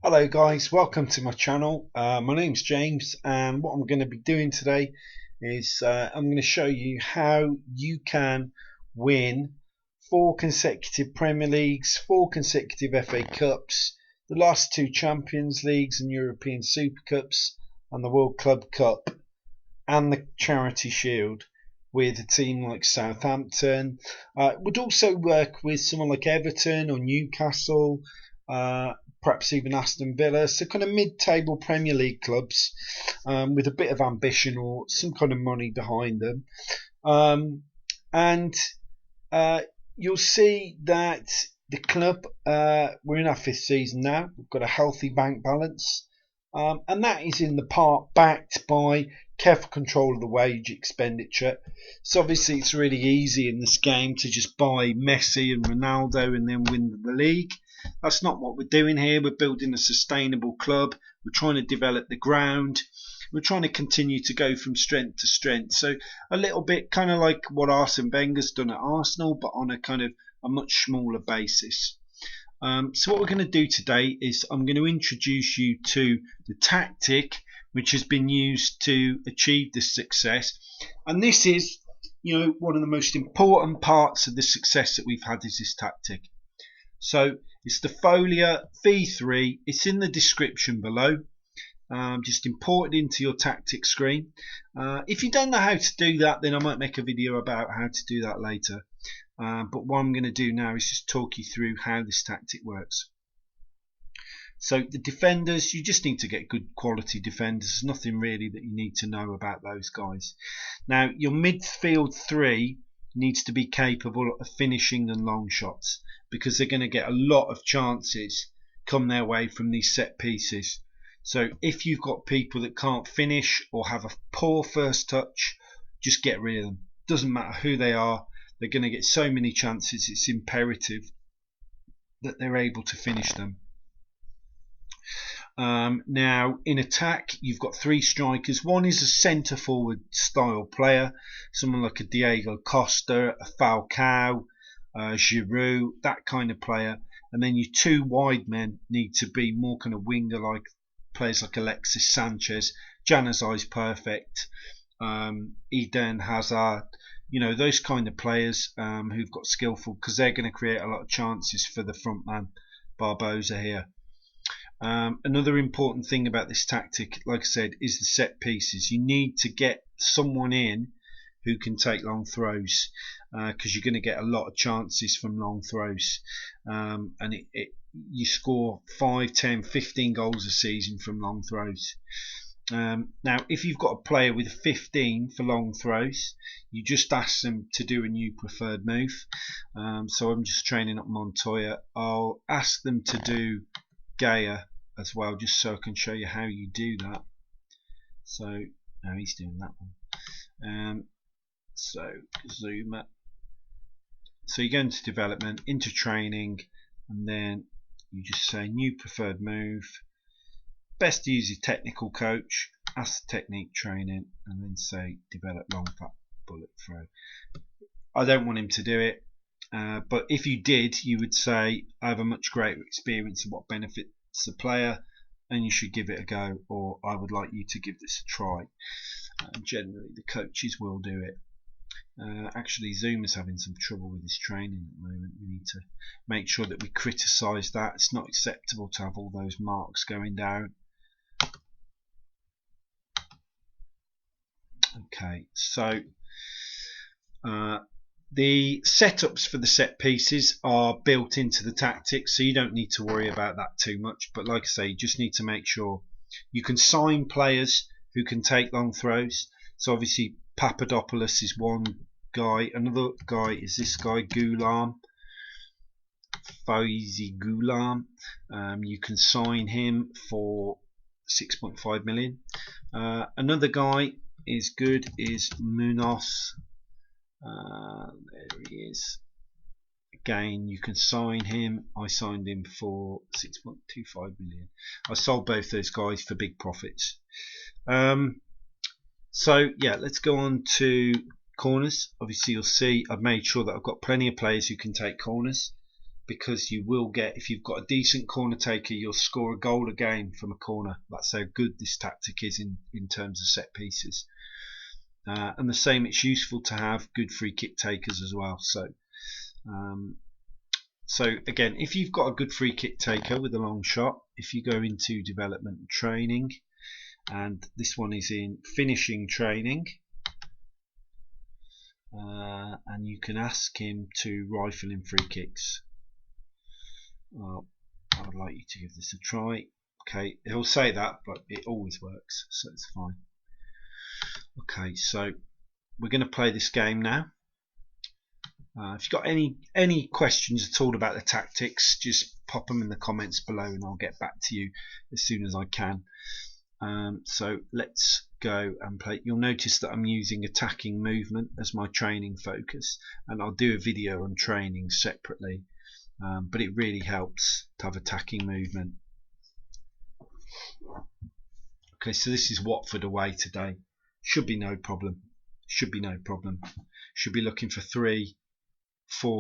Hello guys, welcome to my channel. My name's James, and what I'm going to be doing today is I'm going to show you how you can win 4 consecutive Premier Leagues, 4 consecutive FA Cups, the last 2 Champions Leagues and European Super Cups, and the World Club Cup and the Charity Shield with a team like Southampton. Would also work with someone like Everton or Newcastle, perhaps even Aston Villa. So kind of mid-table Premier League clubs with a bit of ambition or some kind of money behind them. And you'll see that the club, we're in our 5th season now. We've got a healthy bank balance. And that is in the part backed by careful control of the wage expenditure. So obviously it's really easy in this game to just buy Messi and Ronaldo and then win the league. That's not what we're doing here. We're building a sustainable club. We're trying to develop the ground. We're trying to continue to go from strength to strength. So a little bit kind of like what Arsene Wenger's done at Arsenal, but on a kind of a much smaller basis. So what we're going to do today is I'm going to introduce you to the tactic which has been used to achieve this success. And this is, one of the most important parts of the success that we've had is this tactic. So it's the Folia V3. It's in the description below. Just import it into your tactic screen. If you don't know how to do that, then I might make a video about how to do that later. But what I'm going to do now is just talk you through how this tactic works. So the defenders, you just need to get good quality defenders. There's nothing really that you need to know about those guys. Now your midfield 3 needs to be capable of finishing and long shots, because they're going to get a lot of chances come their way from these set pieces. So if you've got people that can't finish or have a poor first touch, just get rid of them. Doesn't matter who they are. They're going to get so many chances. It's imperative that they're able to finish them. Now in attack, you've got 3 strikers. One is a centre forward style player, someone like a Diego Costa, a Falcao, Giroud, that kind of player. And then your 2 wide men need to be more kind of winger like players like Alexis Sanchez. Januzaj's perfect. Eden Hazard. Those kind of players who've got skillful, because they're going to create a lot of chances for the front man, Barbosa here. Another important thing about this tactic, like I said, is the set pieces. You need to get someone in who can take long throws, because you're going to get a lot of chances from long throws. And you score 5, 10, 15 goals a season from long throws. Now if you've got a player with 15 for long throws, you just ask them to do a new preferred move. So I'm just training up Montoya. I'll ask them to do Gaia as well, just so I can show you how you do that. So now he's doing that one. So zoom up. So you go into development, into training, and then you just say new preferred move. Best to use your technical coach, ask the technique training, and then say develop long fat bullet throw. I don't want him to do it, but if you did, you would say I have a much greater experience of what benefits the player, and you should give it a go, or I would like you to give this a try. Generally the coaches will do it. Actually Zoom is having some trouble with his training at the moment. We need to make sure that we criticise that. It's not acceptable to have all those marks going down. Okay, so the setups for the set pieces are built into the tactics, so you don't need to worry about that too much. But like I say, you just need to make sure you can sign players who can take long throws. So obviously Papadopoulos is one guy. Another guy is this guy Goulam, Faizi Goulam. You can sign him for 6.5 million. Another guy is good is Munoz. There he is. Again, you can sign him. I signed him for 6.25 million. I sold both those guys for big profits. So yeah, let's go on to corners. Obviously you'll see I've made sure that I've got plenty of players who can take corners. because you will get, if you've got a decent corner taker, you'll score a goal a game from a corner. That's how good this tactic is in terms of set pieces. And the same, it's useful to have good free kick takers as well. So again, if you've got a good free kick taker with a long shot, if you go into development and training, and this one is in finishing training, and you can ask him to rifle in free kicks. Well, I would like you to give this a try. Okay, he'll say that, but it always works, so it's fine. Okay, so we're going to play this game now. If you've got any questions at all about the tactics, just pop them in the comments below and I'll get back to you as soon as I can. So let's go and play. You'll notice that I'm using attacking movement as my training focus, and I'll do a video on training separately, but it really helps to have attacking movement. Okay, so this is Watford away today. Should be no problem. Should be no problem. Should be looking for 3-4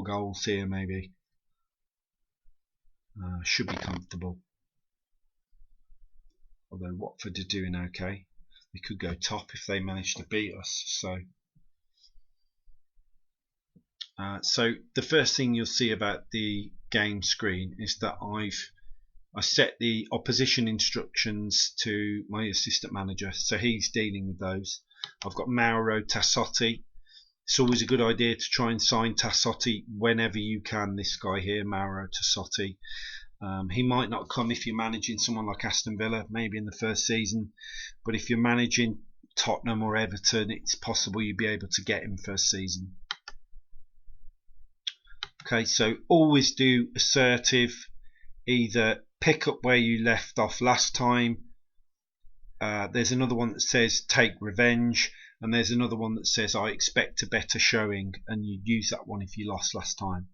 goals here maybe. Should be comfortable. Although Watford are doing okay. They could go top if they manage to beat us. So the first thing you'll see about the game screen is that I set the opposition instructions to my assistant manager, so he's dealing with those. I've got Mauro Tassotti. It's always a good idea to try and sign Tassotti whenever you can. This guy here, Mauro Tassotti. He might not come if you're managing someone like Aston Villa, maybe in the first season, but if you're managing Tottenham or Everton, it's possible you'll be able to get him first season. Okay, so always do assertive. Either pick up where you left off last time. There's another one that says take revenge, and there's another one that says I expect a better showing, and you use that one if you lost last time.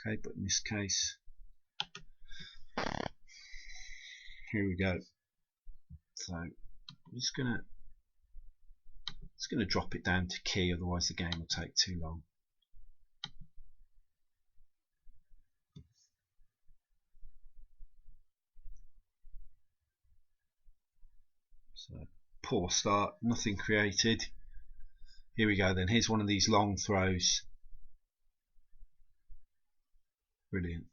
Okay, but in this case, here we go. So I'm just gonna drop it down to key, otherwise the game will take too long. So poor start, nothing created. Here we go then. Here's one of these long throws. Brilliant.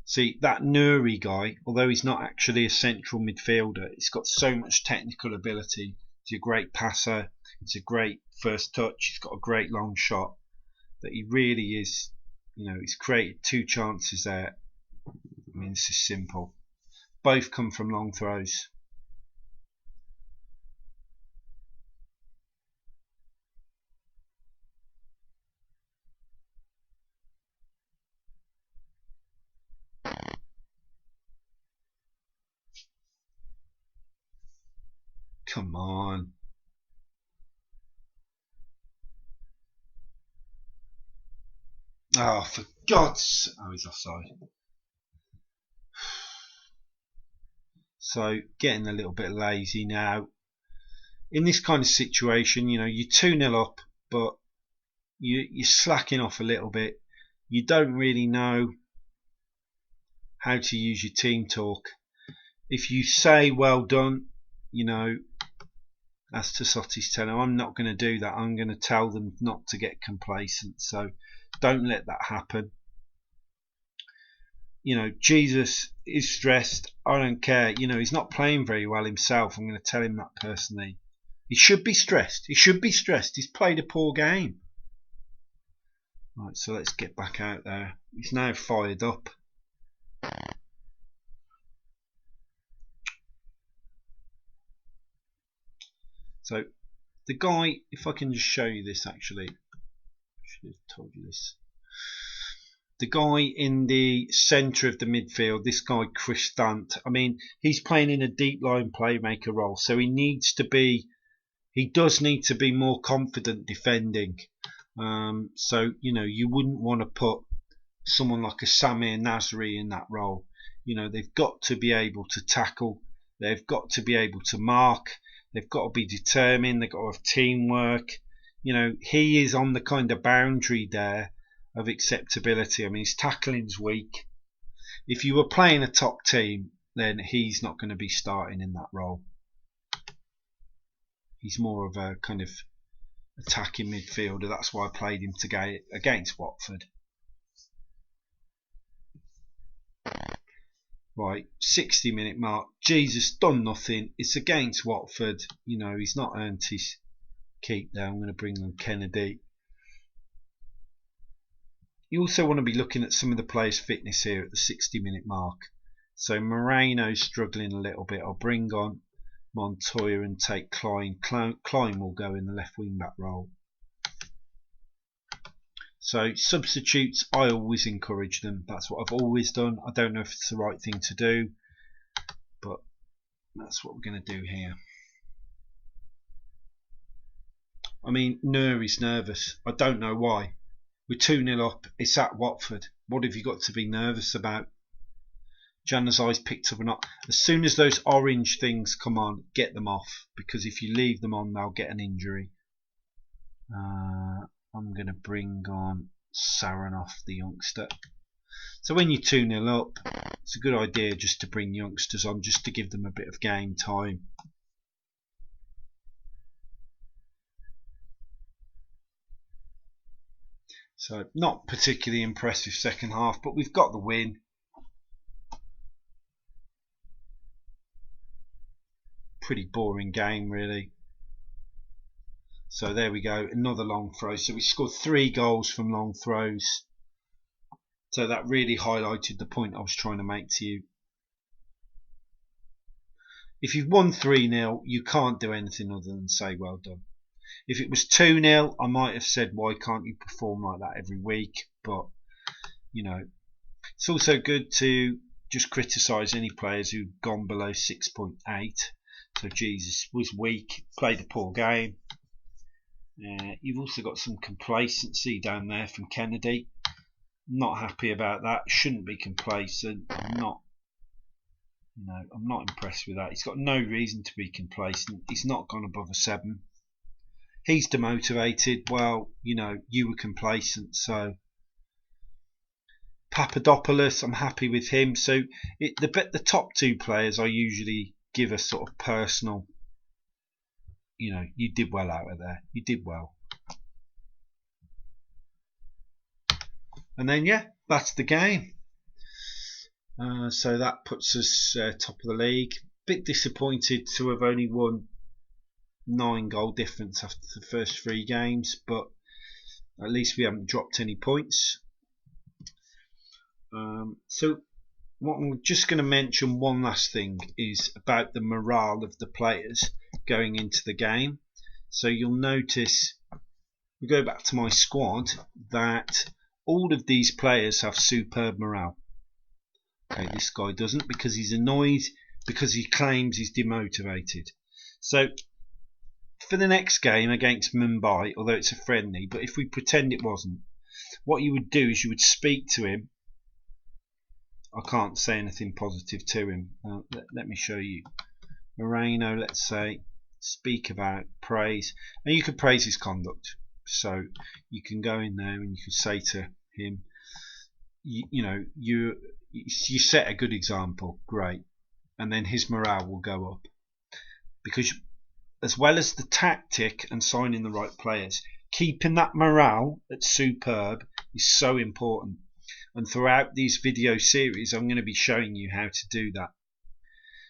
See, that Nuri guy, although he's not actually a central midfielder, he's got so much technical ability. He's a great passer, he's a great first touch, he's got a great long shot, that he really is, he's created 2 chances there. I mean, this is simple. Both come from long throws. Come on. Oh, for God's sake. Oh, he's offside. So, getting a little bit lazy now. In this kind of situation, you're 2-0 up, but you're slacking off a little bit. You don't really know how to use your team talk. If you say well done, as Tassotti's telling, I'm not going to do that. I'm going to tell them not to get complacent. So don't let that happen. Jesus is stressed. I don't care. He's not playing very well himself. I'm going to tell him that personally. He should be stressed. He should be stressed. He's played a poor game. Right, so let's get back out there. He's now fired up. So the guy, if I can just show you this actually, I should have told you this. The guy in the centre of the midfield, this guy Chris Dant, I mean, he's playing in a deep line playmaker role, so he does need to be more confident defending. So you wouldn't want to put someone like a Samir Nasri in that role. They've got to be able to tackle, they've got to be able to mark, they've got to be determined, they've got to have teamwork. He is on the kind of boundary there of acceptability. I mean, his tackling's weak. If you were playing a top team, then he's not going to be starting in that role. He's more of a kind of attacking midfielder. That's why I played him today against Watford. Right, 60-minute mark. Jesus, done nothing. It's against Watford. You know, he's not earned his keep there. I'm going to bring on Kennedy. You also want to be looking at some of the players' fitness here at the 60-minute mark. So Moreno's struggling a little bit. I'll bring on Montoya and take Klein. Klein will go in the left wing back role. So substitutes, I always encourage them. That's what I've always done. I don't know if it's the right thing to do, but that's what we're going to do here. I mean, Nuri's nervous. I don't know why. We're 2-0 up. It's at Watford. What have you got to be nervous about? Januzaj's picked up or not. As soon as those orange things come on, get them off. Because if you leave them on, they'll get an injury. I'm going to bring on Saranoff, the youngster. So when you're 2-0 up, it's a good idea just to bring youngsters on, just to give them a bit of game time. So not particularly impressive second half, but we've got the win. Pretty boring game, really. So there we go, another long throw. So we scored 3 goals from long throws. So that really highlighted the point I was trying to make to you. If you've won 3-0, you can't do anything other than say well done. If it was 2-0, I might have said, why can't you perform like that every week? But, you know, it's also good to just criticise any players who've gone below 6.8. So Jesus was weak, played a poor game. You've also got some complacency down there from Kennedy. Not happy about that. Shouldn't be complacent. I'm not impressed with that. He's got no reason to be complacent. He's not gone above a 7. He's demotivated. Well, you know, you were complacent. So Papadopoulos, I'm happy with him. So the top 2 players I usually give a sort of personal, you know, you did well out of there. You did well. And then, yeah, that's the game. So that puts us top of the league. Bit disappointed to have only won 9 goal difference after the first 3 games, but at least we haven't dropped any points. So what I'm just going to mention, one last thing, is about the morale of the players going into the game. So you'll notice, we go back to my squad, that all of these players have superb morale. Okay, this guy doesn't, because he's annoyed, because he claims he's demotivated. So for the next game against Mumbai, although it's a friendly, but if we pretend it wasn't, what you would do is you would speak to him. I can't say anything positive to him. Let me show you. Moreno, let's say, speak about, praise, and you could praise his conduct. So you can go in there and you could say to him, you set a good example, great, and then his morale will go up. Because as well as the tactic and signing the right players, keeping that morale at superb is so important. And throughout these video series, I'm going to be showing you how to do that.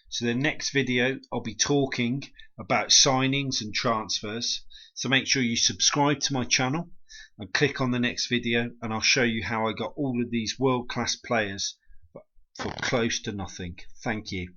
So the next video, I'll be talking about signings and transfers. So make sure you subscribe to my channel and click on the next video, and I'll show you how I got all of these world-class players for close to nothing. Thank you.